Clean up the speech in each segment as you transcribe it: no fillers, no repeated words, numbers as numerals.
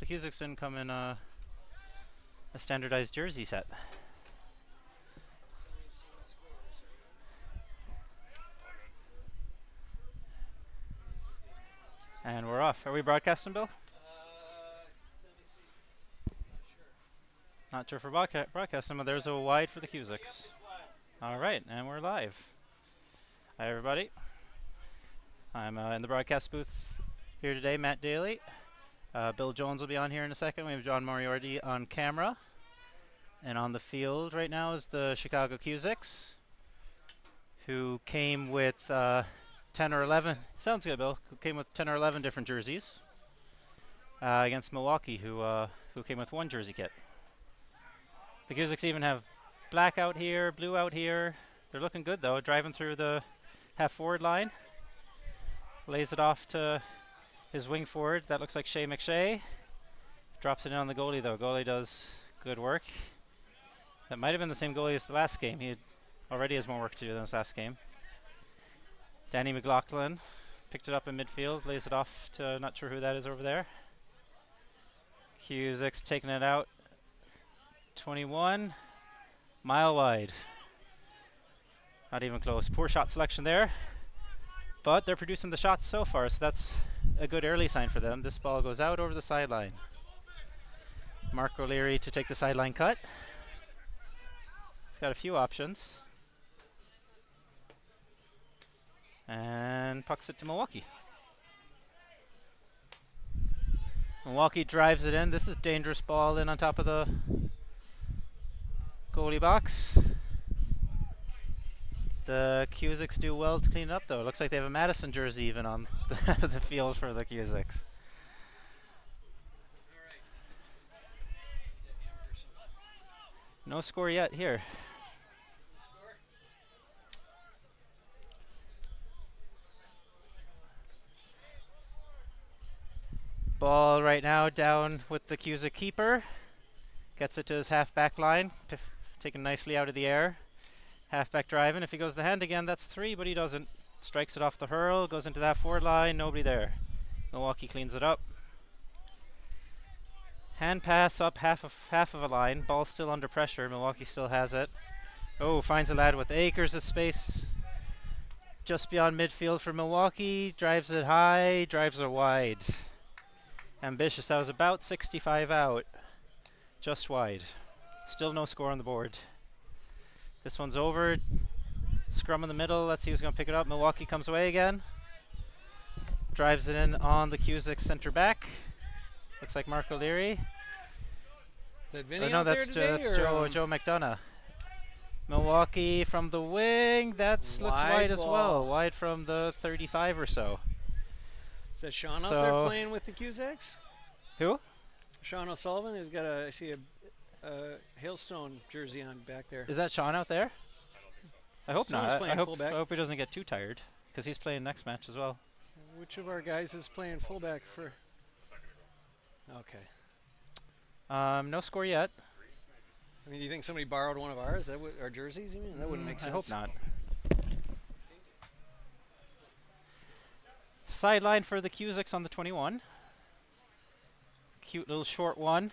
Cusacks didn't come in a standardized jersey set. And we're off. Are we broadcasting, Bill? Not sure for broadcasting, but there's a wide for the Cusacks. All right, and we're live. Hi, everybody. I'm in the broadcast booth here today, Matt Daly. Bill Jones will be on here in a second. We have John Moriarty on camera. And on the field right now is the Chicago Cusacks, who came with 10 or 11. Sounds good, Bill. Who came with 10 or 11 different jerseys against Milwaukee, who came with one jersey kit. The Cusacks even have black out here, blue out here. They're looking good, though. Driving through the half-forward line. Lays it off to his wing forward. That looks like Shea McShay. Drops it in on the goalie, though. Goalie does good work. That might have been the same goalie as the last game. He already has more work to do than his last game. Danny McLaughlin picked it up in midfield. Lays it off to, not sure who that is over there. Cusacks taking it out. 21. Mile wide. Not even close. Poor shot selection there. But they're producing the shots so far, so that's a good early sign for them. This ball goes out over the sideline. Mark O'Leary to take the sideline cut. He's got a few options. And pucks it to Milwaukee. Milwaukee drives it in. This is dangerous ball in on top of the goalie box. The Cusacks do well to clean it up, though. It looks like they have a Madison jersey even on the field for the Cusacks. No score yet here. Ball right now down with the Cusack keeper. Gets it to his half-back line, taken nicely out of the air. Halfback driving. If he goes the hand again, that's 3, but he doesn't. Strikes it off the hurl, goes into that forward line, nobody there. Milwaukee cleans it up. Hand pass up half of a line. Ball still under pressure. Milwaukee still has it. Oh, finds a lad with acres of space just beyond midfield for Milwaukee. Drives it high, drives it wide. Ambitious. That was about 65 out. Just wide. Still no score on the board. This one's over. Scrum in the middle. Let's see who's going to pick it up. Milwaukee comes away again. Drives it in on the Cusack center back. Looks like Mark O'Leary. Is that Vinny no, out that's there that's today, Joe McDonough. Milwaukee from the wing. That looks wide as well. Wide from the 35 or so. Is that Sean out there playing with the Cusacks? Who? Sean O'Sullivan has got I see a Hailstone jersey on back there. Is that Sean out there? I hope not. I hope he doesn't get too tired, because he's playing next match as well. Which of our guys is playing fullback for? Okay. No score yet. I mean, do you think somebody borrowed one of ours? Our jerseys? You mean that wouldn't make sense. I hope not. Sideline for the Cusacks on the 21. Cute little short one.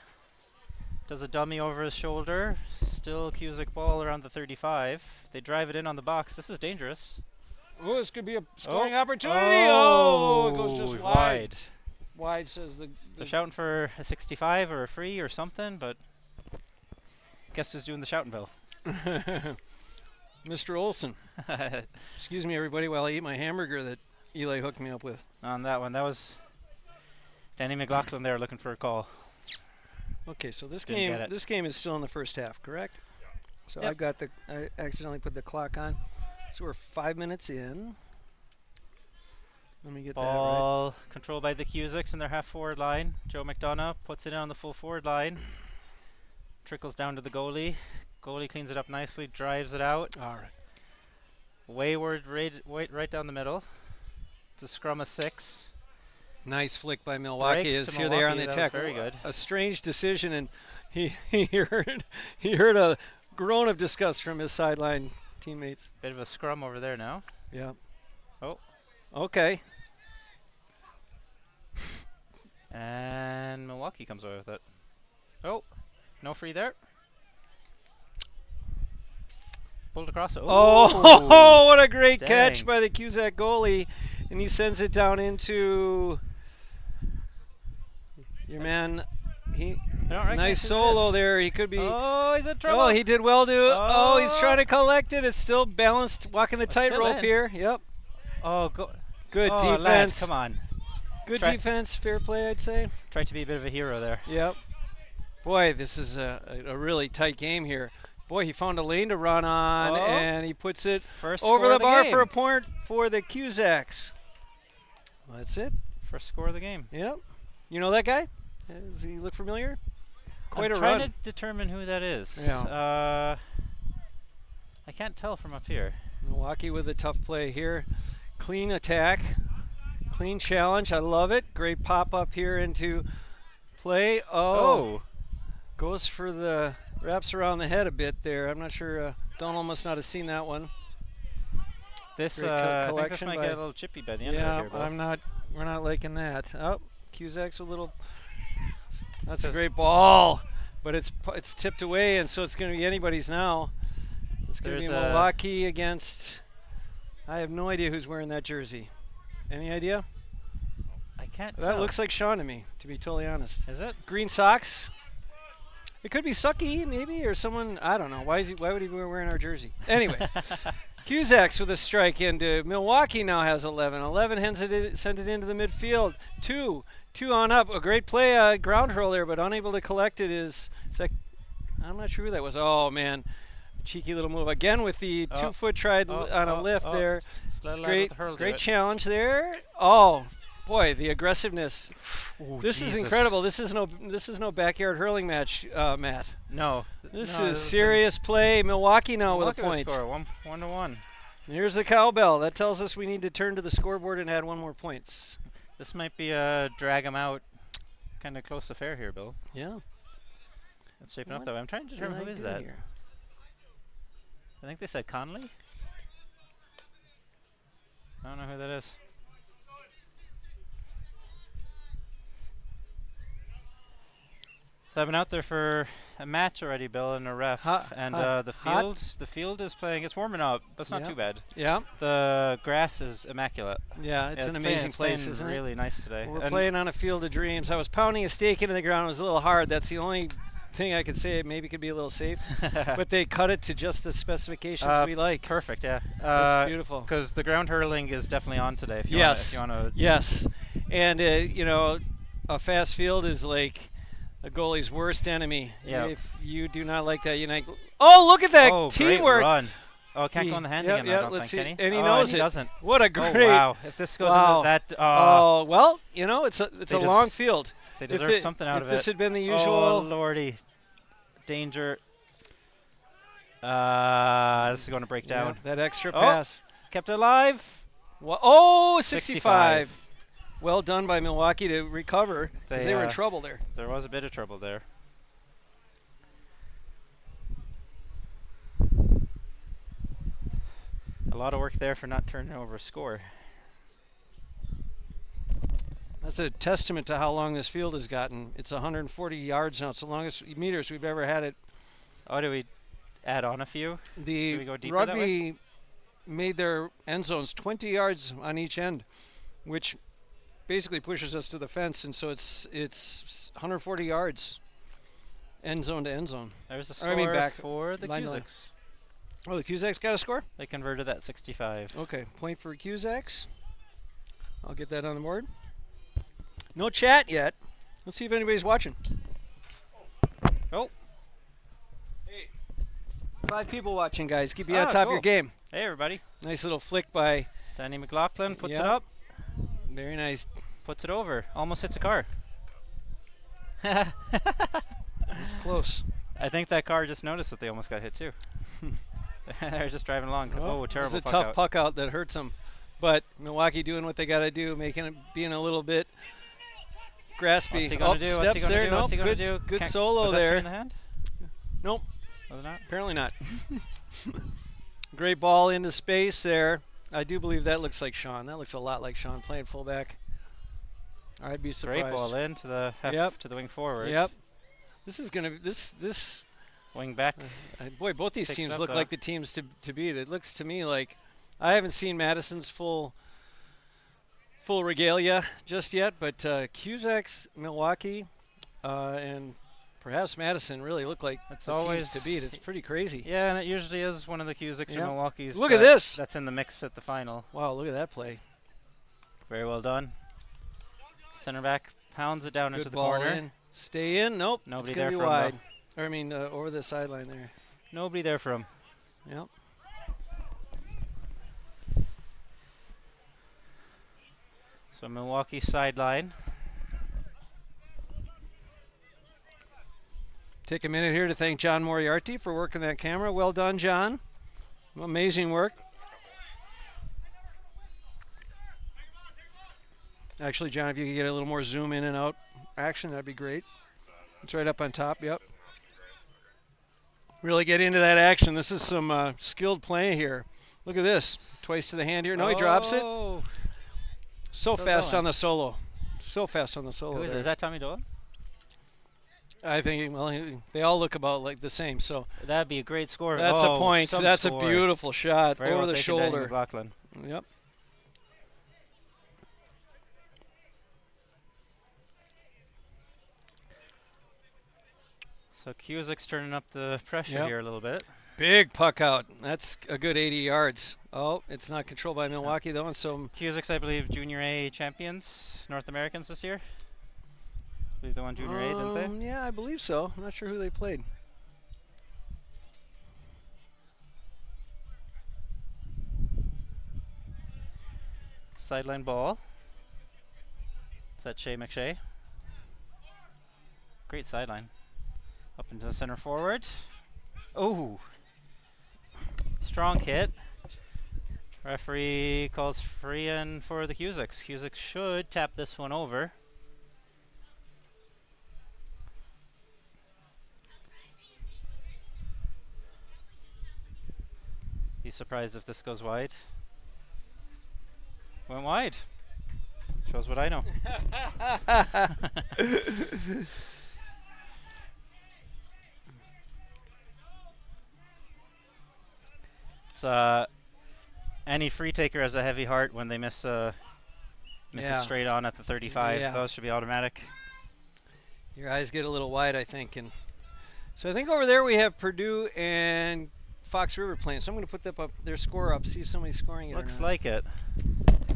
Does a dummy over his shoulder. Still Cusack ball around the 35. They drive it in on the box. This is dangerous. Oh, this could be a scoring opportunity. Oh, it goes just wide. Wide says the They're shouting for a 65 or a free or something, but guess who's doing the shouting, Bill? Mr. Olson. Excuse me, everybody, while I eat my hamburger that Eli hooked me up with. On that one, that was Danny McLaughlin there looking for a call. Okay, so this game is still in the first half, correct? So yep. I accidentally put the clock on. So we're 5 minutes in. Let me get Ball that right. Controlled by the Cusacks in their half-forward line. Joe McDonough puts it in on the full forward line. Trickles down to the goalie. Goalie cleans it up nicely, drives it out. All right. Wayward right down the middle. It's a scrum of 6. Nice flick by Milwaukee. Here they are on the attack. Very good. A strange decision, and he heard a groan of disgust from his sideline teammates. Bit of a scrum over there now. Yeah. Oh. Okay. And Milwaukee comes away with it. Oh, no free there. Pulled across it. Oh, what a great Dang. catch by the Cusack goalie. And he sends it down into your man. Nice solo there. He could be. Oh, he's in trouble. Oh, he did well to. Oh, he's trying to collect it. It's still balanced, walking the tightrope here. Yep. Oh, good defense. Lads, come on. Good defense, fair play, I'd say. Tried to be a bit of a hero there. Yep. Boy, this is a really tight game here. Boy, he found a lane to run on, and he puts it over the bar for a point for the Cusacks. That's it. First score of the game. Yep. You know that guy? Does he look familiar? Quite a run. I'm trying to determine who that is. Yeah. I can't tell from up here. Milwaukee with a tough play here. Clean attack. Clean challenge. I love it. Great pop up here into play. Oh. Goes for the wraps around the head a bit there. I'm not sure. Donald must not have seen that one. This I think this might get a little chippy by the end of it here. Yeah, we're not liking that. Oh, Cusacks with a little. That's a great ball, but it's tipped away, and so it's going to be anybody's now. It's going to be Milwaukee against. I have no idea who's wearing that jersey. Any idea? I can't tell. That looks like Sean to me, to be totally honest. Is it? Green socks. It could be Sucky, maybe, or someone. I don't know. Why would he be wearing our jersey? Anyway, Cusacks with a strike into Milwaukee now has 11. 11 sent it into the midfield. Two on up. A great play, ground hurl there, but unable to collect it is. I'm not sure who that was. Oh man, cheeky little move again with the 2-foot tried on a lift there. It's great challenge there. Oh. Boy, the aggressiveness. Ooh, this is incredible. This is no backyard hurling match, Matt. No. This is serious play. Milwaukee now with a point. Score 1-1. Here's the cowbell. That tells us we need to turn to the scoreboard and add one more points. This might be a drag them out kind of close affair here, Bill. Yeah. It's shaping up that way. I'm trying to determine who is that. Here? I think they said Conley. I don't know who that is. So I've been out there for a match already, Bill, and a ref, the field is playing. It's warming up, but it's not too bad. Yeah. The grass is immaculate. Yeah, it's an amazing place, isn't it? Really nice today. We're playing on a field of dreams. I was pounding a stake into the ground. It was a little hard. That's the only thing I could say. It maybe could be a little safe, but they cut it to just the specifications we like. Perfect. Yeah. That's beautiful. Because the ground hurling is definitely on today. If you wanna. Yes. And a fast field is like a goalie's worst enemy. Yeah. If you do not like that, oh, look at that teamwork! Great run. Oh, can't go on the hand again. I don't let's see. think, can he? And he knows it. Doesn't. What a great! Oh, wow! If this goes into that. Oh well, it's a long field. They deserve something out of it. If this had been the usual. Oh lordy, danger! This is going to break down. That extra pass kept it alive. Oh, 65. Well done by Milwaukee to recover because they were in trouble there. There was a bit of trouble there. A lot of work there for not turning over a score. That's a testament to how long this field has gotten. It's 140 yards now. It's the longest meters we've ever had it. Oh, do we add on a few? The we go deeper rugby made their end zones 20 yards on each end, which basically pushes us to the fence, and so it's 140 yards, end zone to end zone. There's the score for the Cusacks. Oh, the Cusacks got a score? They converted that 65. Okay, point for Cusacks. I'll get that on the board. No chat yet. Let's see if anybody's watching. Oh. Hey, 5 people watching, guys. Keep you on top of your game. Hey, everybody. Nice little flick by Danny McLaughlin puts it up. Very nice. Puts it over. Almost hits a car. It's close. I think that car just noticed that they almost got hit too. They're just driving along. Oh, terrible. It's a tough puck out that hurts them. But Milwaukee doing what they got to do, being a little bit graspy. What's he gonna do? Steps there. Nope. Good solo there. In the hand? Nope. Was it not? Apparently not. Great ball into space there. I do believe that looks like Sean. That looks a lot like Sean playing fullback. I'd be surprised. Great ball in to the to the wing forward. Yep. This is gonna this wing back. boy, both these Picks it teams up, look though. like the teams to beat. It looks to me like I haven't seen Madison's full regalia just yet, but Cusacks, Milwaukee, and perhaps Madison really look like It's the always teams to beat. It's pretty crazy. Yeah, and it usually is one of the Cusacks or Yep. Milwaukee's. Look at this. That's in the mix at the final. Wow, look at that play. Very well done. Center back pounds it down Good into the ball corner. in. Stay in. Nope. Nobody it's gonna there be for him, wide. though. Or I mean, over the sideline there. Nobody there for him. Yep. So Milwaukee sideline. Take a minute here to thank John Moriarty for working that camera. Well done, John. Amazing work. Actually, John, if you could get a little more zoom in and out action, that'd be great. It's right up on top, yep. Really get into that action. This is some skilled play here. Look at this. Twice to the hand here. No, he drops it. Oh. So Still fast going. on the solo. So fast on the solo. Who is it? there. Is that Tommy Doyle? I think, well, they all look about like the same. So That'd be a great score. that's a Oh, point. some That's score. a beautiful shot Very over well the taken, Danny shoulder. McLaughlin. Yep. So Cusacks turning up the pressure Yep. here a little bit. Big puck out. That's a good 80 yards. Oh, it's not controlled by Milwaukee though, and so Cusacks, I believe, Junior A champions, North Americans this year. I believe they won Junior A, didn't they? yeah, I believe so. I'm not sure who they played. Sideline ball. Is that Shea McShay? Great sideline. Up into the center forward. Oh! Strong hit. Referee calls free in for the Cusacks. Cusacks should tap this one over. Be surprised if this goes wide. Went wide. Shows what I know. It's any free taker has a heavy heart when they miss it Yeah. straight on at the 35. Yeah. Those should be automatic. Your eyes get a little wide, I think. And so I think over there we have Purdue and Fox River playing. So I'm going to put their score up, see if somebody's scoring it. Looks or not. like it.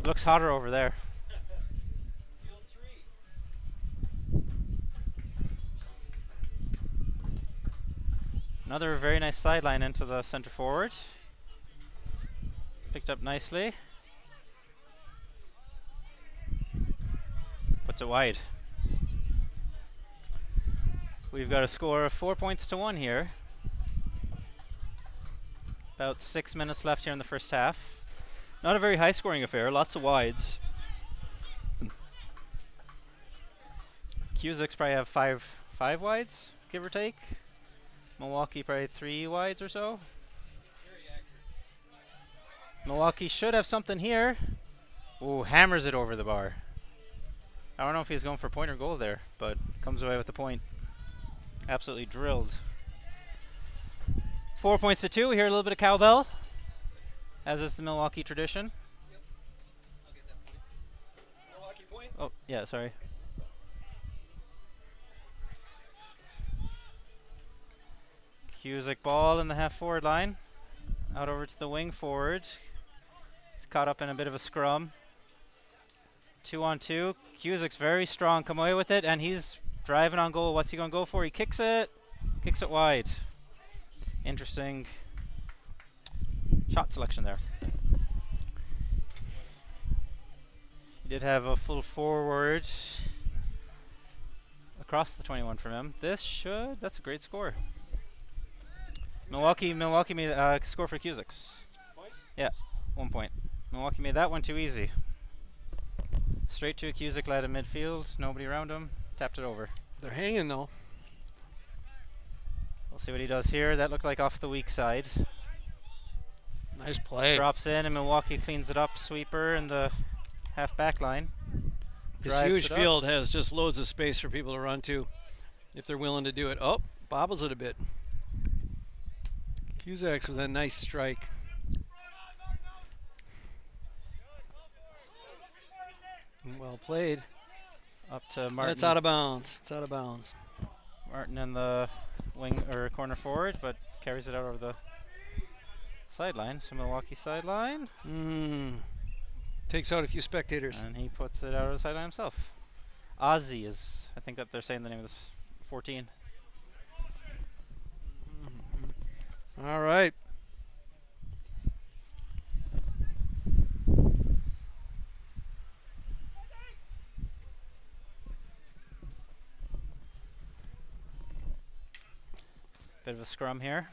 Looks hotter over there. Another very nice sideline into the center forward. Picked up nicely. Puts it wide. We've got a score of 4-1 here. About 6 minutes left here in the first half. Not a very high scoring affair, lots of wides. Cusacks probably have five wides, give or take. Milwaukee probably 3 wides or so. Milwaukee should have something here. Ooh, hammers it over the bar. I don't know if he's going for point or goal there, but comes away with the point. Absolutely drilled. 4-2. We hear a little bit of cowbell, as is the Milwaukee tradition. Milwaukee point. Oh, yeah, sorry. Cusack ball in the half-forward line. Out over to the wing forward. He's caught up in a bit of a scrum. 2-on-2. Cusack's very strong. Come away with it, and he's driving on goal. What's he going to go for? He kicks it. Kicks it wide. Interesting shot selection there. He did have a full forward across the 21 from him. That's a great score. Milwaukee made score for Cusacks. Yeah, 1 point. Milwaukee made that one too easy. Straight to a Cusack led in midfield, nobody around him, tapped it over. They're hanging though. We'll see what he does here. That looked like off the weak side. Nice play. Drops in and Milwaukee cleans it up. Sweeper in the half back line. This drives huge it up. field has just loads of space for people to run to if they're willing to do it. Oh, bobbles it a bit. Cusacks with a nice strike. Well played. Up to Martin. That's out of bounds. It's out of bounds. Martin in the wing or corner forward, but carries it out over the sideline. So Milwaukee sideline. Takes out a few spectators. And he puts it out of the sideline himself. Ozzy is, I think that they're saying the name of this 14. All right. Bit of a scrum here.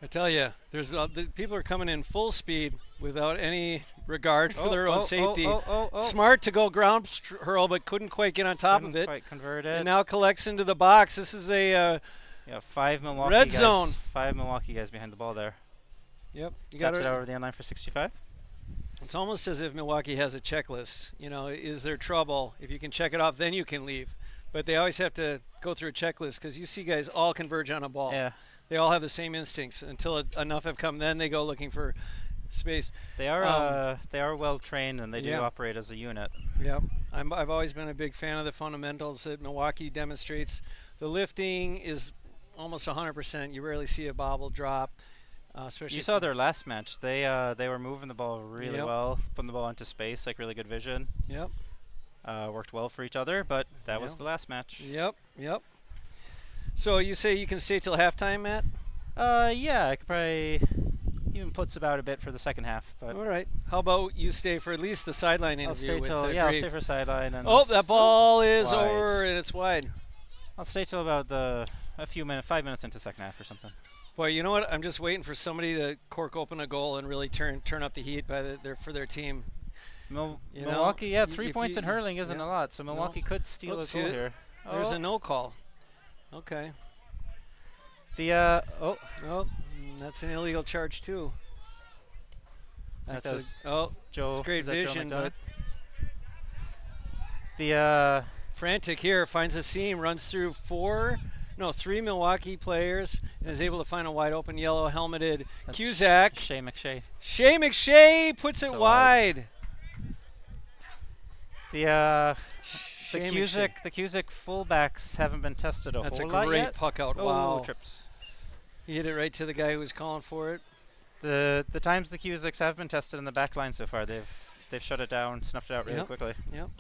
I tell you, there's people are coming in full speed without any regard for their own safety. Smart to go ground hurl, but couldn't quite get on top of it. Quite convert it. And now collects into the box. This is a 5 Milwaukee red guys, zone. 5 Milwaukee guys behind the ball there. Yep. You got it over the end line for 65. It's almost as if Milwaukee has a checklist. You know, is there trouble? If you can check it off, then you can leave. But they always have to go through a checklist because you see guys all converge on a ball. Yeah. They all have the same instincts until enough have come. Then they go looking for space. They are well trained and they do operate as a unit. Yeah, I've always been a big fan of the fundamentals that Milwaukee demonstrates. The lifting is almost 100%. You rarely see a bobble drop. Especially you saw their last match. They were moving the ball really well, putting the ball into space, like really good vision. Yep. Worked well for each other, but that was the last match. Yep. So you say you can stay till halftime, Matt? Yeah, I could probably even puts about a bit for the second half. But all right. How about you stay for at least the sideline interview? I'll stay for sideline. And that ball is over and it's wide. I'll stay till about 5 minutes into the second half or something. Boy, you know what? I'm just waiting for somebody to cork open a goal and really turn up the heat for their team. Milwaukee, 3 points in hurling isn't a lot, so Milwaukee could steal a goal here. There's a no call. Okay. That's an illegal charge too. That's great vision, but the frantic here finds a seam, runs through 3 Milwaukee players, and is able to find a wide open yellow helmeted Cusack. Shea McShea. Shea McShea puts it wide. The Cusack fullbacks haven't been tested a whole lot yet. That's a great puck out. Wow. Trips. He hit it right to the guy who was calling for it. The times the Cusacks have been tested in the back line so far, they've shut it down, snuffed it out really quickly. Yep.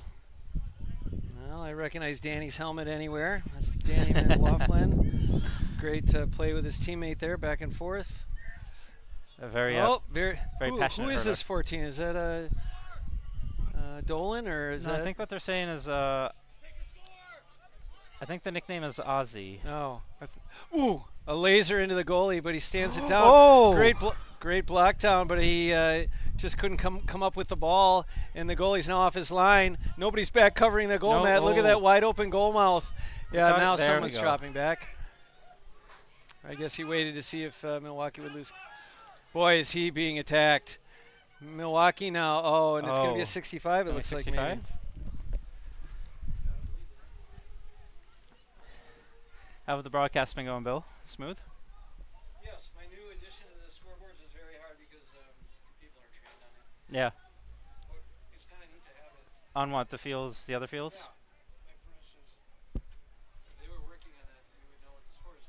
Well, I recognize Danny's helmet anywhere. That's Danny McLaughlin. Great to play with his teammate there, back and forth. Very passionate. Who is this 14? Is that a Dolan or is that? I think what they're saying is I think the nickname is Ozzy. Oh. A laser into the goalie, but he stands it down. Oh! Great block down, but he just couldn't come up with the ball, and the goalie's now off his line. Nobody's back covering the goal, Matt. Look at that wide open goal mouth. Yeah, now someone's dropping back. I guess he waited to see if Milwaukee would lose. Boy, is he being attacked. Milwaukee now, and it's going to be a 65, it looks 65? Like maybe. How have the broadcasts been going, Bill? Smooth? Yes, my new addition to the scoreboards is very hard because people are trained on it. Yeah. But it's kind of neat to have it. On what, the fields, the other fields? Yeah. Like for instance, they were working on that, we would know what the score is.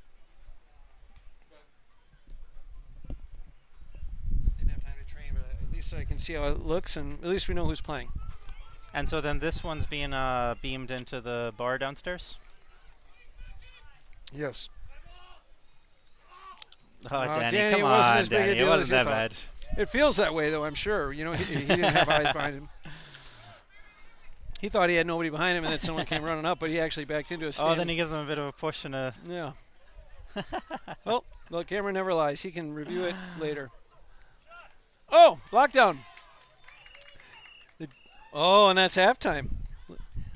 But didn't have time to train, but at least I can see how it looks, and at least we know who's playing. And so then this one's being beamed into the bar downstairs? Yes. Oh, Danny, come on, Danny. It wasn't that bad. It feels that way, though, I'm sure. You know, he didn't have eyes behind him. He thought he had nobody behind him, and then someone came running up, but he actually backed into a stand. Oh, then he gives him a bit of a push and a... Yeah. Well, the camera never lies. He can review it later. Oh, lockdown. And that's halftime.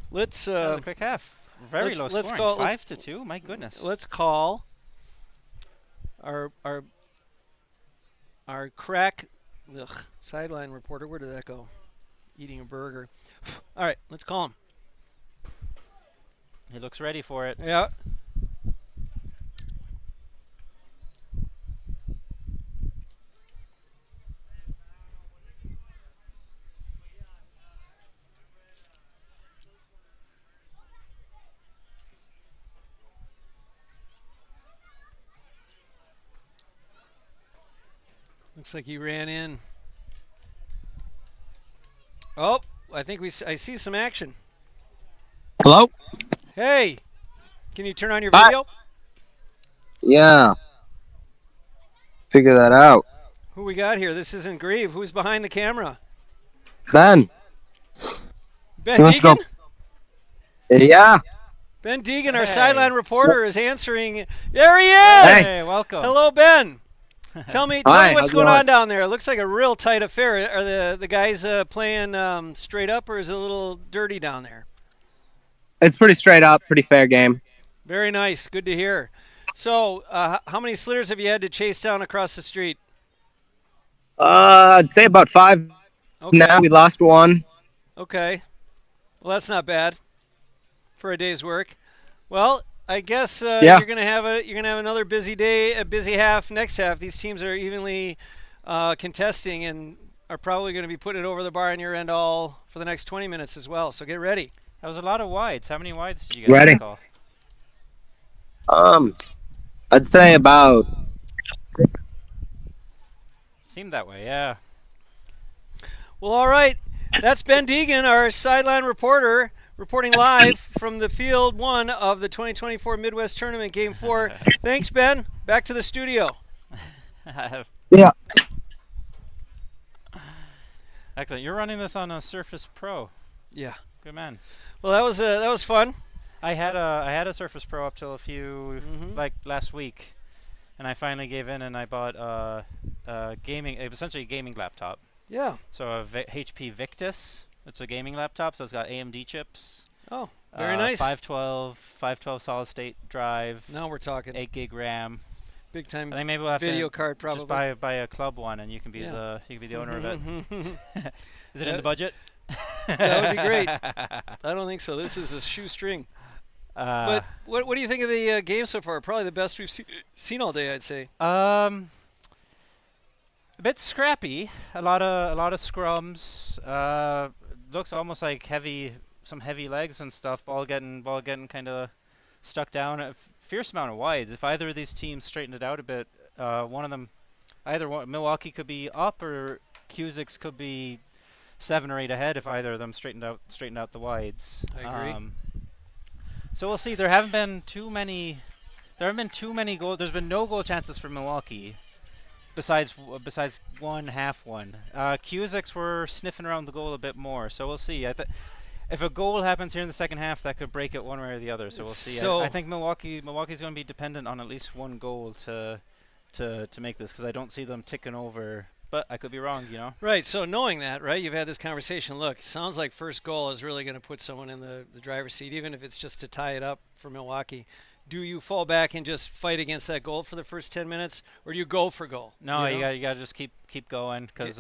Let's... that was a quick half. Very low scoring. 5-2. My goodness. Let's call our crack sideline reporter. Where did that go? Eating a burger. All right, let's call him. He looks ready for it. Yeah. Looks like he ran in. Oh, I think I see some action. Hello? Hey, can you turn on your Hi. video? Yeah. Figure that out. Who we got here? This isn't Grieve. Who's behind the camera? Ben. Ben He wants to Deegan? go. Yeah. Ben Deegan, our Hey. sideline reporter, is answering. There he is! Hey, welcome. Hello, Ben. Tell me Hi, what's how's it going going? on down there. It looks like a real tight affair. Are the guys playing straight up, or is it a little dirty down there? It's pretty straight up, pretty fair game. Very nice. Good to hear. So, how many slitters have you had to chase down across the street? I'd say about 5 Okay. now. We lost one. Okay. Well, that's not bad for a day's work. Well, I guess Yeah. you're gonna have another busy day, a busy half next half. These teams are evenly contesting and are probably going to be putting it over the bar on your end all for the next 20 minutes as well. So get ready. That was a lot of wides. How many wides did you guys Ready. call? I'd say about Seemed that way, yeah. Well, all right. That's Ben Deegan, our sideline reporter, reporting live from the Field 1 of the 2024 Midwest Tournament, Game 4. Thanks, Ben. Back to the studio. yeah. Excellent. You're running this on a Surface Pro. Yeah. Good man. Well, that was fun. I had a Surface Pro up till like last week, and I finally gave in and I bought essentially a gaming laptop. Yeah. So a HP Victus. It's a gaming laptop, so it's got AMD chips. Oh, very nice. 512 solid state drive. Now we're talking. 8 gig RAM. Big time I think maybe we'll have video to card probably. just buy a club one, and you can be the owner of it. Is it in the budget? That would be great. I don't think so. This is a shoestring. But what do you think of the game so far? Probably the best we've seen all day, I'd say. A bit scrappy. A lot of scrums. Looks almost like some heavy legs and stuff. Ball getting kind of stuck down. A fierce amount of wides. If either of these teams straightened it out a bit, one of them, Milwaukee could be up or Cusacks could be 7 or 8 ahead if either of them straightened out the wides. I agree. So we'll see. There haven't been too many goals. There's been no goal chances for Milwaukee, besides one half one. Cusacks were sniffing around the goal a bit more. So we'll see. If a goal happens here in the second half, that could break it one way or the other. So we'll see. So I think Milwaukee's going to be dependent on at least one goal to make this, because I don't see them ticking over. But I could be wrong, you know. Right. So knowing that, right, you've had this conversation. Look, it sounds like first goal is really going to put someone in the driver's seat, even if it's just to tie it up for Milwaukee. Do you fall back and just fight against that goal for the first 10 minutes, or do you go for goal? No, you got to just keep going, because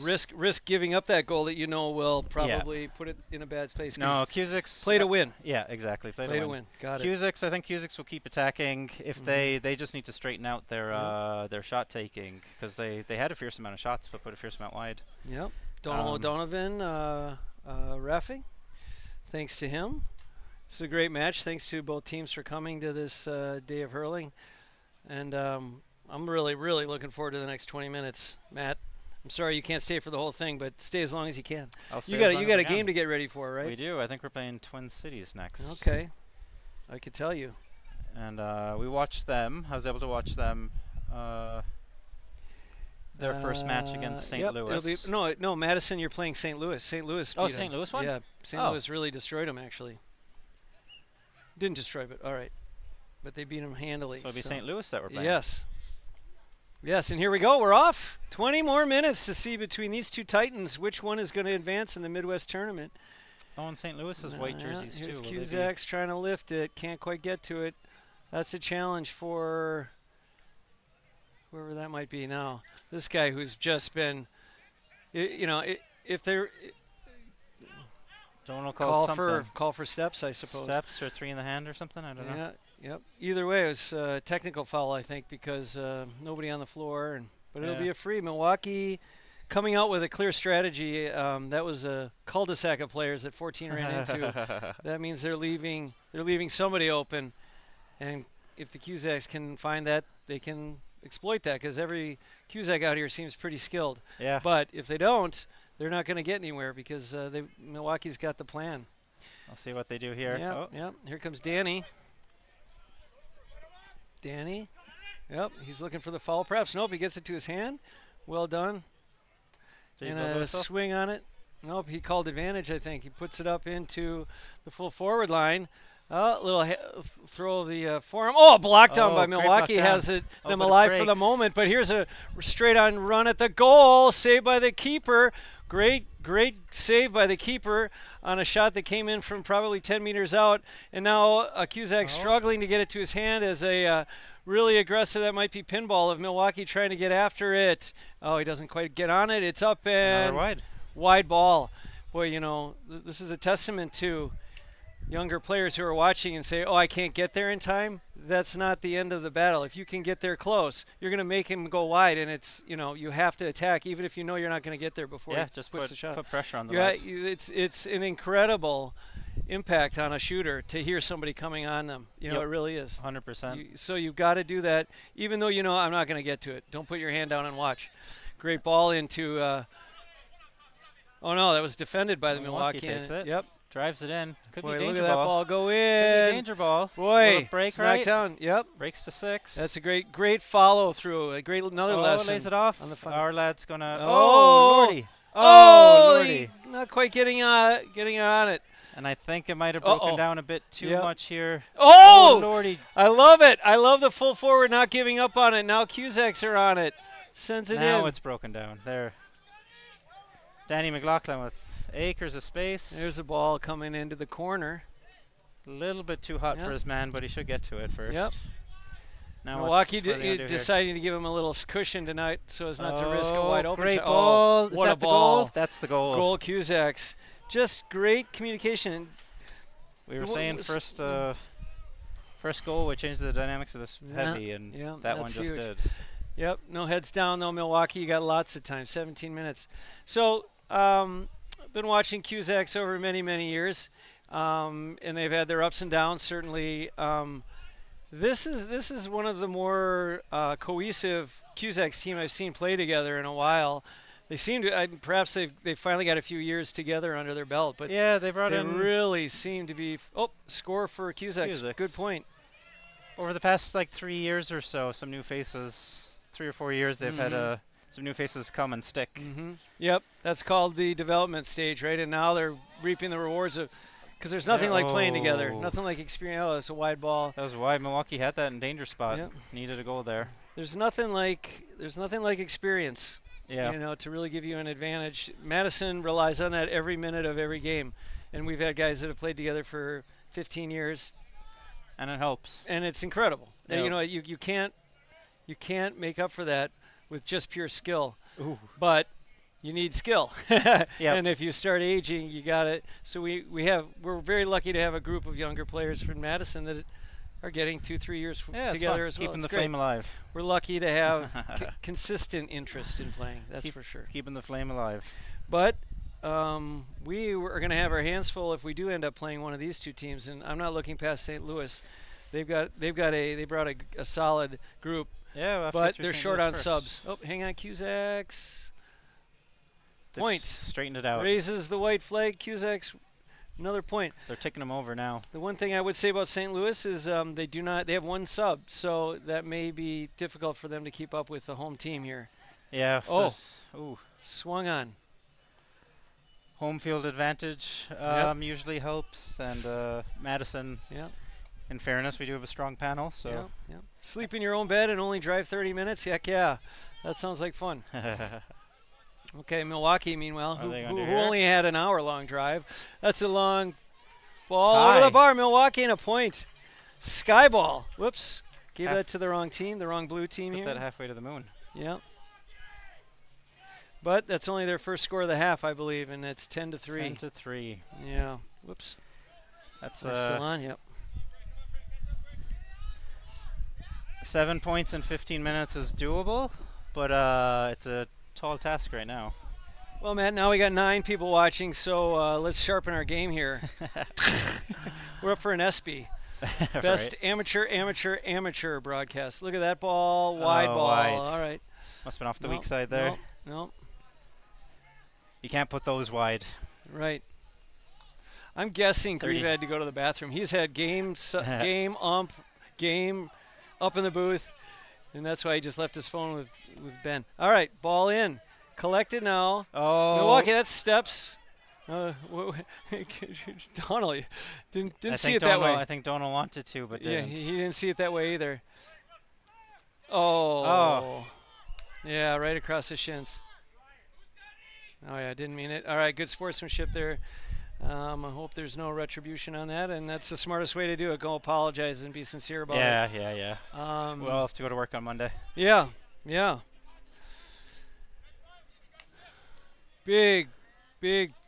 risk giving up that goal that you know will probably put it in a bad space. No, Cusacks play to win. Yeah, exactly. Play to win. Got it. Cusacks, I think Cusacks will keep attacking if they just need to straighten out their shot taking, because they had a fierce amount of shots but put a fierce amount wide. Yep. Donald O'Donovan reffing. Thanks to him. It's a great match. Thanks to both teams for coming to this day of hurling. And I'm really, really looking forward to the next 20 minutes. Matt, I'm sorry you can't stay for the whole thing, but stay as long as you can. You got a game to get ready for, right? We do. I think we're playing Twin Cities next. Okay. I could tell you. And we watched them. I was able to watch them their first match against St. Louis. No, Madison, you're playing St. Louis. St. Louis beat St. them. Louis won? Yeah, St. Louis really destroyed them, actually. Didn't destroy, but all right. But they beat them handily. So it'll be St. Louis that we're playing. Yes. Yes, and here we go. We're off. 20 more minutes to see between these two Titans which one is going to advance in the Midwest Tournament. Oh, and St. Louis has white jerseys, here's too. Here's Cusacks trying to lift it. Can't quite get to it. That's a challenge for whoever that might be now. This guy who's just been, if they're... Don't know, something. Call for steps, I suppose. Steps or 3 in the hand or something. I don't know. Yep. Either way, it was a technical foul, I think, because nobody on the floor. But it'll be a free. Milwaukee coming out with a clear strategy. That was a cul-de-sac of players that 14 ran into. That means they're leaving somebody open, and if the Cusacks can find that, they can exploit that, because every Cusack out here seems pretty skilled. Yeah. But if they don't, they're not going to get anywhere, because Milwaukee's got the plan. I'll see what they do here. Yep. Here comes Danny. Yep. He's looking for the foul. Perhaps nope. He gets it to his hand. Well done. And a swing on it. Nope. He called advantage, I think. He puts it up into the full forward line. Little throw of the forearm. Blocked on by Milwaukee. Has them alive for the moment. But here's a straight-on run at the goal. Saved by the keeper. Great save by the keeper on a shot that came in from probably 10 meters out. And now Cusack struggling to get it to his hand as a really aggressive, that might be pinball of Milwaukee trying to get after it. He doesn't quite get on it. It's up and wide ball. Boy, this is a testament to younger players who are watching and say, I can't get there in time. That's not the end of the battle. If you can get there close, you're going to make him go wide, and it's, you have to attack even if you know you're not going to get there before he just puts the shot. Put pressure on the legs. It's an incredible impact on a shooter to hear somebody coming on them. It really is. 100%. So you've got to do that, even though I'm not going to get to it. Don't put your hand down and watch. Great ball into that was defended by the Milwaukee. Takes it. Yep. Drives it in. Could be look danger at ball. That ball go in. Could be danger ball. Boy, break smack down. Yep. Breaks to 6. That's a great follow through. Another lesson. Lays it off. On the Our lad's gonna. Lordy. Lordy. Not quite getting on it. And I think it might have broken down a bit too much here. Lordy. I love it. I love the full forward not giving up on it. Now Cusacks are on it. Sends it in. Now it's broken down. There. Danny McLaughlin with acres of space. There's a ball coming into the corner. A little bit too hot for his man, but he should get to it first. Yep. Now Milwaukee deciding to give him a little cushion tonight so as not to risk a wide open great shot. ball. What Is a that ball. The goal? That's the goal. Goal Cusacks. Just great communication. We were saying first goal would change the dynamics of this heavy, and that one just did. Yep, no heads down though, Milwaukee. You got lots of time, 17 minutes. So, been watching Cusacks over many, many years, and they've had their ups and downs. Certainly, this is one of the more cohesive Cusacks team I've seen play together in a while. They seem to perhaps they finally got a few years together under their belt, but they really seem to be. Score for Cusacks. Good point. Over the past 3 years or so, some new faces. 3 or 4 years, they've had some new faces come and stick. Yep, that's called the development stage, right? And now they're reaping the rewards of, because there's nothing like playing together, nothing like experience. It's a wide ball. That was why Milwaukee had that in danger spot. Needed a goal there. There's nothing like experience. Yeah. To really give you an advantage. Madison relies on that every minute of every game, and we've had guys that have played together for 15 years, and it helps. And it's incredible. Yep. And, you can't make up for that with just pure skill. Ooh. But you need skill. Yep. And if you start aging, you got it. So we're very lucky to have a group of younger players from Madison that are getting 2-3 years together as well. Keeping the flame alive. We're lucky to have consistent interest in playing. That's for sure. Keeping the flame alive. But we are going to have our hands full if we do end up playing one of these two teams. And I'm not looking past St. Louis. They brought a solid group. Yeah, but they're short on subs. Hang on, Cusacks. Point. Straightened it out. Raises the white flag. Cusacks, another point. They're ticking them over now. The one thing I would say about St. Louis is they have one sub, so that may be difficult for them to keep up with the home team here. Yeah. Swung on. Home field advantage usually helps, and Madison. Yeah. In fairness, we do have a strong panel, so. Yep. Sleep in your own bed and only drive 30 minutes? Heck yeah. That sounds like fun. Okay, Milwaukee, meanwhile, who only had an hour-long drive. That's a long ball over the bar. Milwaukee and a point. Sky ball. Whoops. Gave that to the wrong team, the wrong blue team here. Put that halfway to the moon. Yep. But that's only their first score of the half, I believe, and it's 10-3. 10-3. Yeah. Whoops. That's Still on. Yep. 7 points in 15 minutes is doable, but it's a tall task right now. Well, Matt, now we got 9 people watching, so let's sharpen our game here. We're up for an ESPY. Best amateur broadcast. Look at that ball. Wide ball. Wide. All right. Must have been off the weak side there. No. You can't put those wide. Right. I'm guessing 30. Grieve had to go to the bathroom. He's had game up in the booth, and that's why he just left his phone with Ben. All right, ball in. Collected now. Oh. Milwaukee, that's steps. Donnelly didn't see it that way. I think Donald wanted to, but didn't. Yeah, he didn't see it that way either. Oh. Yeah, right across the shins. Oh, yeah, didn't mean it. All right, good sportsmanship there. I hope there's no retribution on that, and that's the smartest way to do it. Go apologize and be sincere about it. Yeah. We'll have to go to work on Monday. Yeah. Big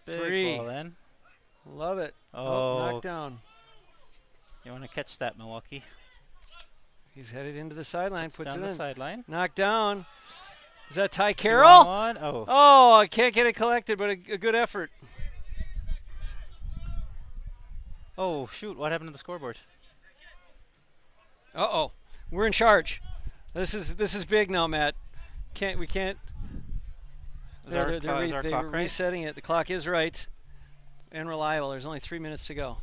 free. Ball in. Love it. Oh, knocked down. You want to catch that, Milwaukee? He's headed into the sideline. Puts down it the in. Sideline. Knocked down. Is that Ty Carroll? Oh, I can't get it collected, but a good effort. Oh, shoot. What happened to the scoreboard? Uh-oh. We're in charge. This is big now, Matt. We can't. They're clock right? resetting it. The clock is right and reliable. There's only 3 minutes to go.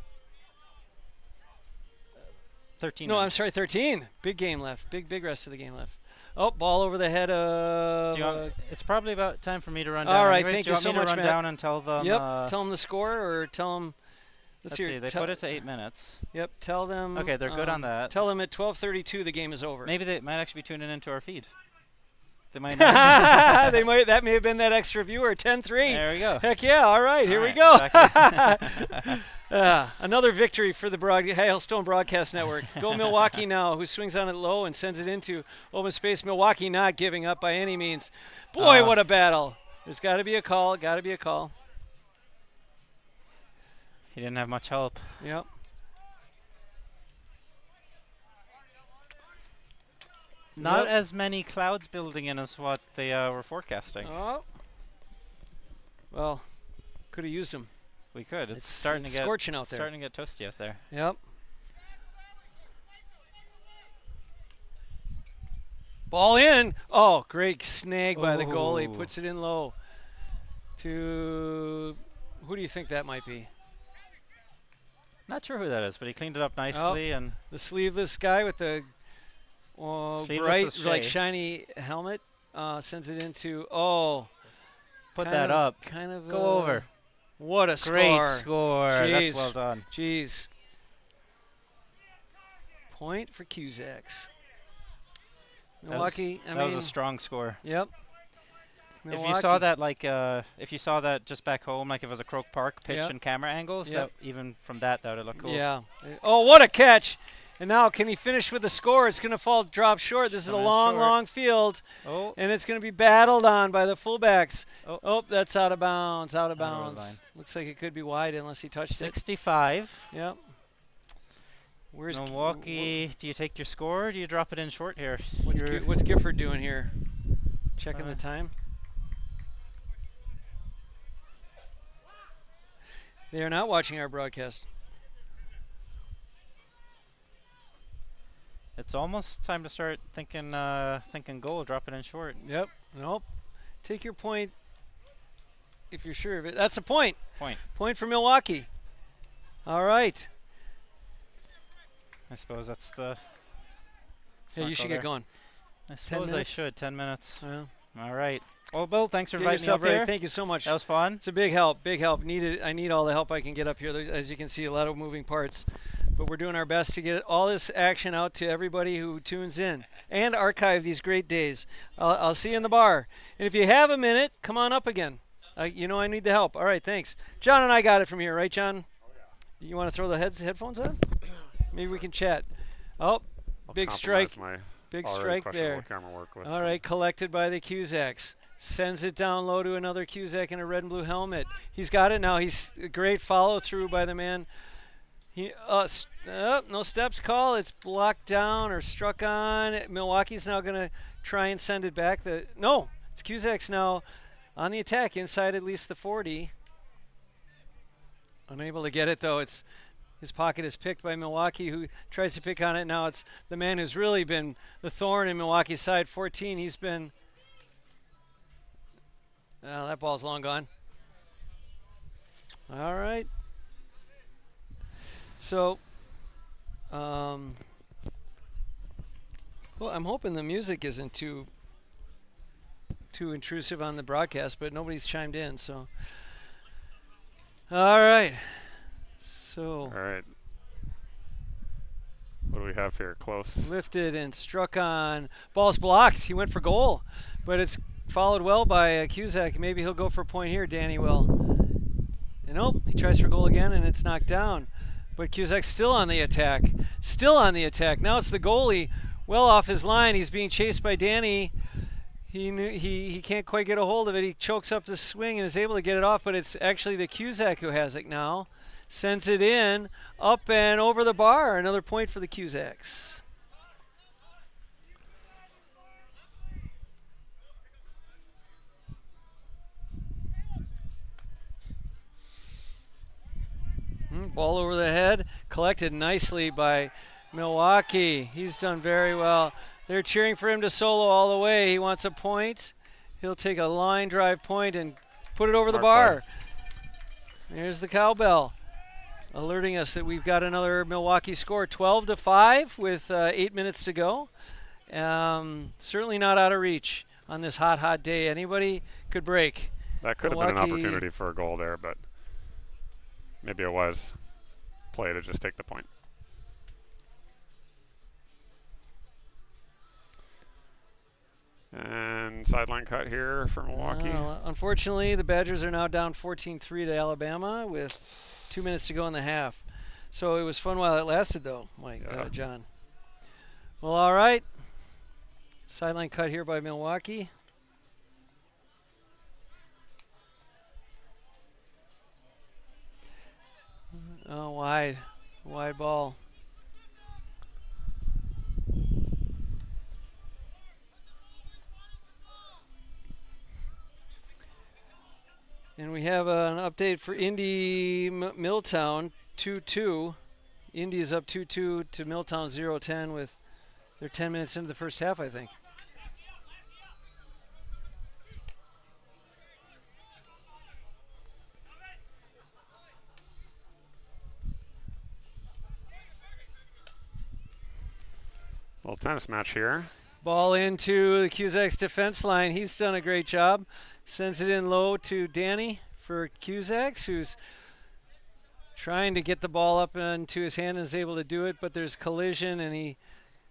13 No, minutes. I'm sorry, 13. Big game left. Big rest of the game left. Oh, ball over the head of... it's probably about time for me to run down. All right, anyways. thank you so much, Do you want me to run Matt. down and tell them... Yep, tell them the score or tell them... Let's see, they put it to 8 minutes. Yep, tell them... Okay, they're good on that. Tell them at 12:32 the game is over. Maybe they might actually be tuning into our feed. They might not. They might. That may have been that extra viewer. 10-3. There we go. Heck yeah! All right, here we go. Another victory for the Hailstone Broadcast Network. Go Milwaukee now, who swings on it low and sends it into open space. Milwaukee not giving up by any means. Boy, what a battle! There's got to be a call. Got to be a call. He didn't have much help. Yep. Not as many clouds building in as what they were forecasting. Oh. Well, could have used them. We could. It's starting to get scorching out there. Starting to get toasty out there. Yep. Ball in. Oh, great snag by the goalie. Puts it in low. To who do you think that might be? Not sure who that is, but he cleaned it up nicely. And the sleeveless guy with the bright, like shiny helmet sends it into. Put that up. Kind of go over. What a great score! Jeez. That's well done. Jeez. Point for Cusacks. Milwaukee. That was a strong score. Yep. Milwaukee. If you saw that, if you saw that just back home, like if it was a Croke Park pitch and camera angles, that even from that would have looked cool. Yeah. Oh, what a catch! And now, can he finish with the score? It's going to drop short. This is a long field, and it's going to be battled on by the fullbacks. Oh, that's out of bounds. Out of bounds. Looks like it could be wide unless he touched 65. it. 65. Yep. Where's Milwaukee? Do you take your score or do you drop it in short here? What's Gifford doing here? Checking the time. They are not watching our broadcast. It's almost time to start thinking goal, drop it in short. Yep. Nope. Take your point if you're sure of it. That's a point. Point for Milwaukee. All right. I suppose that's the... Yeah, you should get going. I suppose I should. 10 minutes. Yeah. All right. Well, Bill, thanks for inviting me up here. Thank you so much. That was fun. It's a big help. Big help. I need all the help I can get up here. As you can see, a lot of moving parts. But we're doing our best to get all this action out to everybody who tunes in and archive these great days. I'll see you in the bar. And if you have a minute, come on up again. I need the help. All right, thanks. John and I got it from here, right, John? You want to throw the headphones on? Maybe we can chat. Oh, big strike. My Big Already strike questionable there. camera work with. All right, collected by the Cusacks. Sends it down low to another Cusack in a red and blue helmet. He's got it now. He's a great follow through by the man. No steps call. It's blocked down or struck on. Milwaukee's now going to try and send it back. No, it's Cusacks now on the attack inside at least the 40. Unable to get it though. His pocket is picked by Milwaukee, who tries to pick on it. Now it's the man who's really been the thorn in Milwaukee's side. 14. He's been. Well, that ball's long gone. All right. So, well, I'm hoping the music isn't too intrusive on the broadcast, but nobody's chimed in. So, all right. So. All right. What do we have here? Close. Lifted and struck on. Ball's blocked. He went for goal, but it's followed well by Cusack. Maybe he'll go for a point here. Danny will. And nope, he tries for goal again, and it's knocked down. But Cusack's still on the attack. Still on the attack. Now it's the goalie, well off his line. He's being chased by Danny. He can't quite get a hold of it. He chokes up the swing and is able to get it off, but it's actually the Cusack who has it now. Sends it in, up and over the bar. Another point for the Cusacks. Ball over the head, collected nicely by Milwaukee. He's done very well. They're cheering for him to solo all the way. He wants a point. He'll take a line drive point and put it over the bar. There's the cowbell, alerting us that we've got another Milwaukee score, 12-5 with 8 minutes to go. Certainly not out of reach on this hot day. Anybody could break. That could have been an opportunity for a goal there, but maybe a wise play to just take the point. And sideline cut here for Milwaukee. Unfortunately, the Badgers are now down 14-3 to Alabama with 2 minutes to go in the half. So it was fun while it lasted, though, John. Well, all right. Sideline cut here by Milwaukee. Oh, wide ball. And we have an update for Indy Milltown 2-2. Indy is up 2-2 to Milltown 0-10 with they're 10 minutes into the first half, I think. Little tennis match here. Ball into the Cusacks defense line. He's done a great job. Sends it in low to Danny for Cusacks, who's trying to get the ball up into his hand and is able to do it, but there's collision and he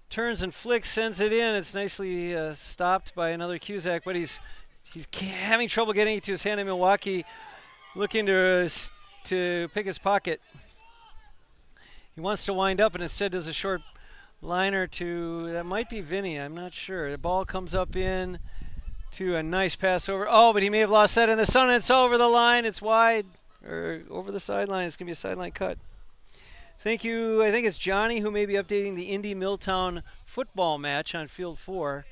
turns and flicks, sends it in. It's nicely stopped by another Cusack, but he's having trouble getting it to his hand in Milwaukee, looking to pick his pocket. He wants to wind up and instead does a short liner to, that might be Vinny, I'm not sure. The ball comes up in to a nice pass over. Oh, but he may have lost that in the sun. It's over the line. It's wide, or over the sideline. It's going to be a sideline cut. Thank you. I think it's Johnny who may be updating the Indy Milltown football match on Field 4.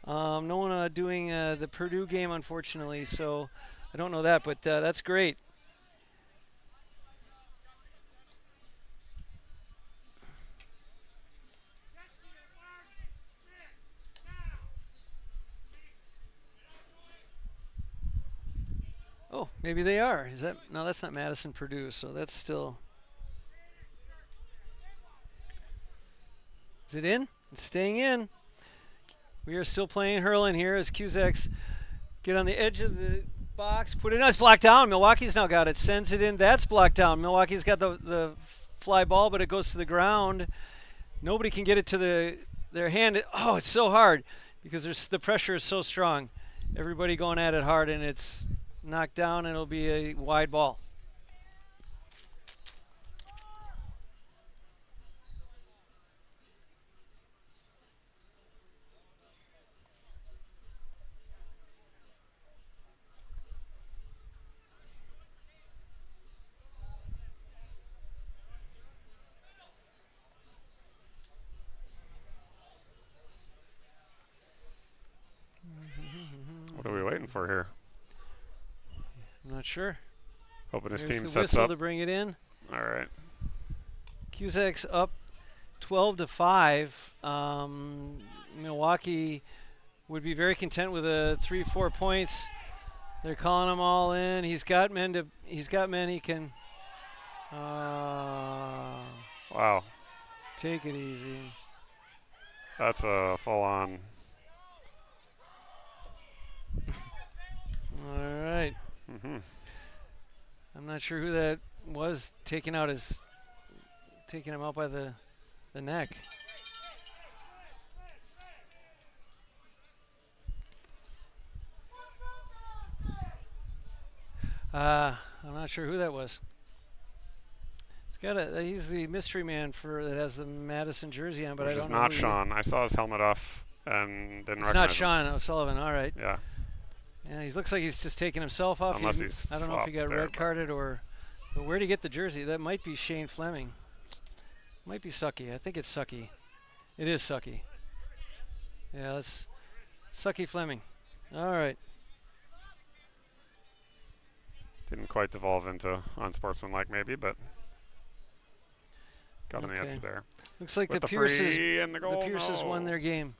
No one doing the Purdue game, unfortunately, so I don't know that, but that's great. Oh, maybe they are. Is that no? That's not Madison Purdue, so that's still. Is it in? It's staying in. We are still playing hurling here as Cusacks get on the edge of the box, put it in. It's blocked down. Milwaukee's now got it. Sends it in. That's blocked down. Milwaukee's got the fly ball, but it goes to the ground. Nobody can get it to their hand. Oh, it's so hard because the pressure is so strong. Everybody going at it hard, and it's knocked down, and it'll be a wide ball. waiting for here? I'm not sure. Hoping his There's team the sets whistle up. to bring it in. All right. Cusacks up 12-5. Milwaukee would be very content with a 3-4 points. They're calling them all in. He's got men. He can. Wow. Take it easy. That's a full-on. All right. Mm-hmm. I'm not sure who that was taking him out by the neck. I'm not sure who that was. He's the mystery man that has the Madison jersey on, but Which I don't is know. not Sean. I saw his helmet off and didn't It's recognize not him. Sean O'Sullivan. All right. Yeah. Yeah, he looks like he's just taking himself off. Unless he's I don't know if he got swapped there, red carded or. But where'd he get the jersey? That might be Shane Fleming. Might be Sucky. I think it's Sucky. It is Sucky. Yeah, that's Sucky Fleming. All right. Didn't quite devolve into unsportsmanlike maybe, but got on the Okay. edge there. Looks like With the the Pierces. free and the goal, Pierces no. won their game.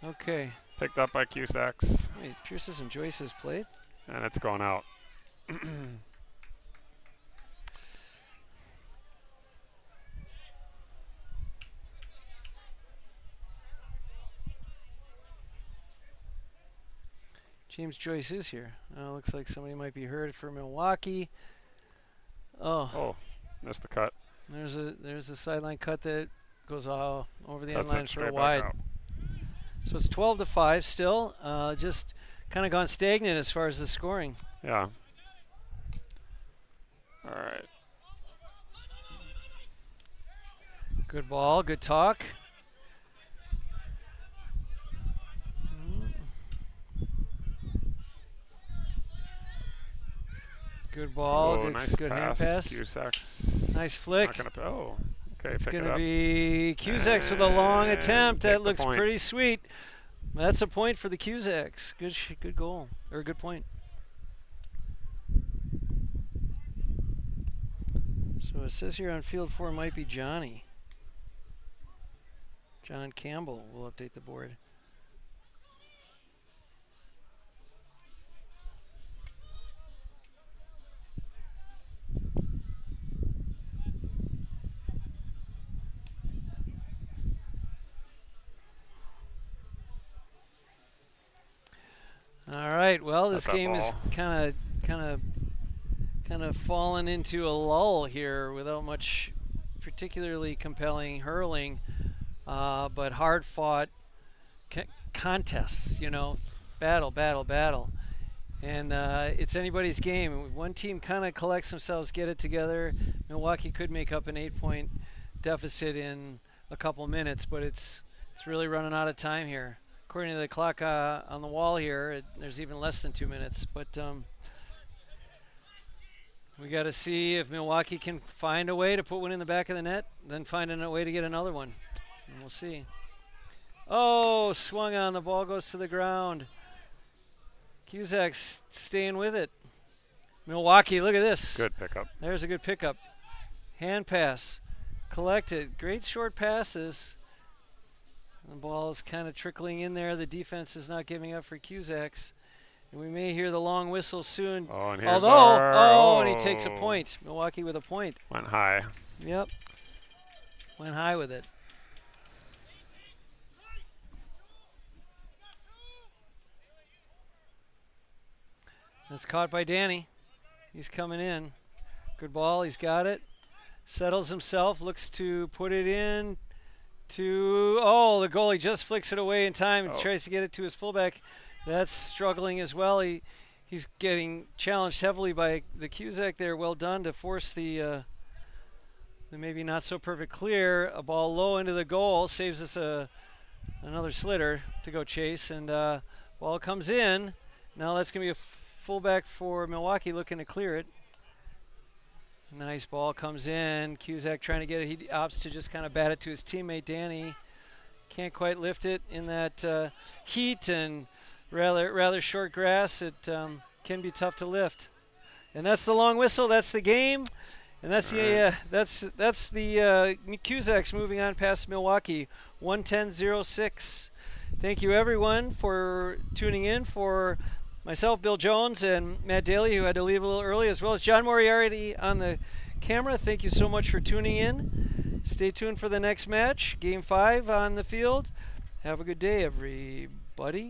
Okay. Picked up by Cusacks, Wait, Pierces and Joyce's played. and it's going out. James Joyce is here. Looks like somebody might be hurt for Milwaukee. Oh, missed the cut. There's a sideline cut that goes all over the end Cuts line it for a straight wide. back out. So it's 12-5 still. Just kind of gone stagnant as far as the scoring. Yeah. All right. Good ball, good talk. Good ball, Oh, nice good hand pass. Cusacks. Nice flick. Not gonna, okay. It's pick going it to up. be Cusacks with a long And attempt. take That the looks point. pretty sweet. That's a point for the Cusacks. Good goal, or good point. So it says here on field 4 might be Johnny. John Campbell will update the board. All right. Well, this game is kind of fallen into a lull here without much particularly compelling hurling, but hard-fought contests. Battle, and it's anybody's game. One team kind of collects themselves, get it together. Milwaukee could make up an 8-point deficit in a couple minutes, but it's really running out of time here. According to the clock on the wall here, there's even less than 2 minutes. But we got to see if Milwaukee can find a way to put one in the back of the net, then find a way to get another one. And we'll see. Oh, swung on. The ball goes to the ground. Cusacks staying with it. Milwaukee, look at this. Good pickup. There's a good pickup. Hand pass. Collected. Great short passes. The ball is kind of trickling in there. The defense is not giving up for Cusacks. And we may hear the long whistle soon. Oh, and here's and he takes a point. Milwaukee with a point. Went high. Yep. Went high with it. That's caught by Danny. He's coming in. Good ball. He's got it. Settles himself. Looks to put it in. The goalie just flicks it away in time and tries to get it to his fullback. That's struggling as well. He's getting challenged heavily by the Cusack there. Well done to force the maybe not so perfect clear. A ball low into the goal saves us another slitter to go chase, and ball comes in. Now that's going to be a fullback for Milwaukee looking to clear it. Nice ball comes in. Cusack trying to get it. He opts to just kind of bat it to his teammate Danny. Can't quite lift it in that heat, and rather short grass. It can be tough to lift. And that's the long whistle. That's the game. And that's the Cusacks moving on past Milwaukee, 110-06. Thank you everyone for tuning in. For myself, Bill Jones, and Matt Daly, who had to leave a little early, as well as John Moriarty on the camera. Thank you so much for tuning in. Stay tuned for the next match, Game 5 on the field. Have a good day, everybody.